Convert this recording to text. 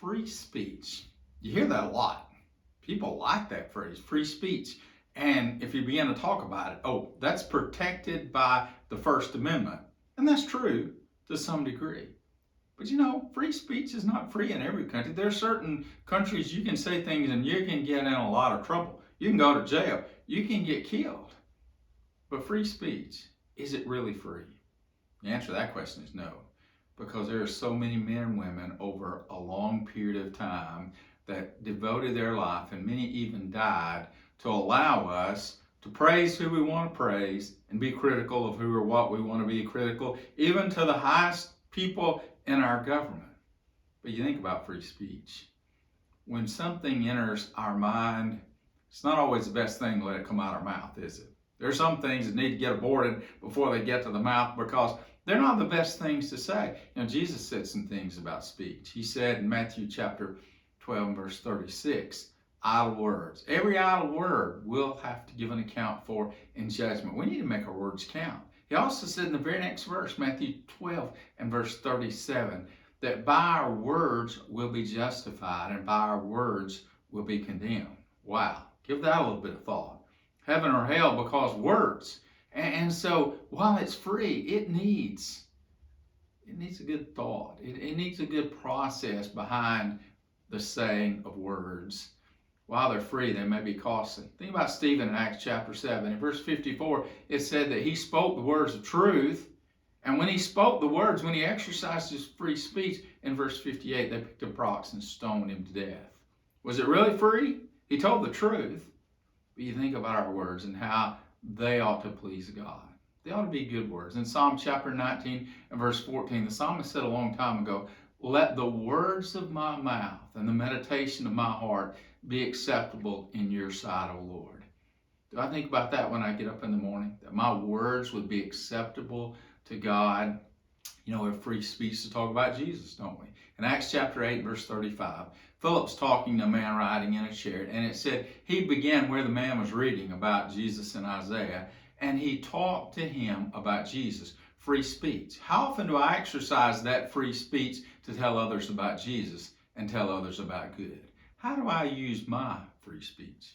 Free speech. You hear that a lot. People like that phrase, free speech. And if you begin to talk about it, oh, that's protected by the First Amendment. And that's true to some degree. But you know, free speech is not free in every country. There are certain countries you can say things and you can get in a lot of trouble. You can go to jail. You can get killed. But free speech, is it really free? The answer to that question is no. Because there are so many men and women over a long period of time that devoted their life, and many even died, to allow us to praise who we want to praise and be critical of who or what we want to be critical, even to the highest people in our government. But you think about free speech. When something enters our mind, it's not always the best thing to let it come out of our mouth, is it? There are some things that need to get aborted before they get to the mouth because they're not the best things to say. You know, Jesus said some things about speech. He said in Matthew chapter 12, verse 36, idle words. Every idle word we'll have to give an account for in judgment. We need to make our words count. He also said in the very next verse, Matthew 12 and verse 37, that by our words we'll be justified and by our words we'll be condemned. Wow. Give that a little bit of thought. Heaven or hell because words. And so while it's free, it needs a good thought. It needs a good process behind the saying of words. While they're free, they may be costly. Think about Stephen in Acts chapter 7. In verse 54, it said that he spoke the words of truth. And when he spoke the words, when he exercised his free speech, in verse 58, they picked up rocks and stoned him to death. Was it really free? He told the truth. But you think about our words and how they ought to please God. They ought to be good words. In Psalm chapter 19 and verse 14, the psalmist said a long time ago, let the words of my mouth and the meditation of my heart be acceptable in your sight, O Lord. Do I think about that when I get up in the morning? That my words would be acceptable to God? You know, we have free speech to talk about Jesus, don't we? In Acts chapter 8, verse 35, Philip's talking to a man riding in a chariot, and it said he began where the man was reading about Jesus in Isaiah, and he talked to him about Jesus. Free speech. How often do I exercise that free speech to tell others about Jesus and tell others about good? How do I use my free speech?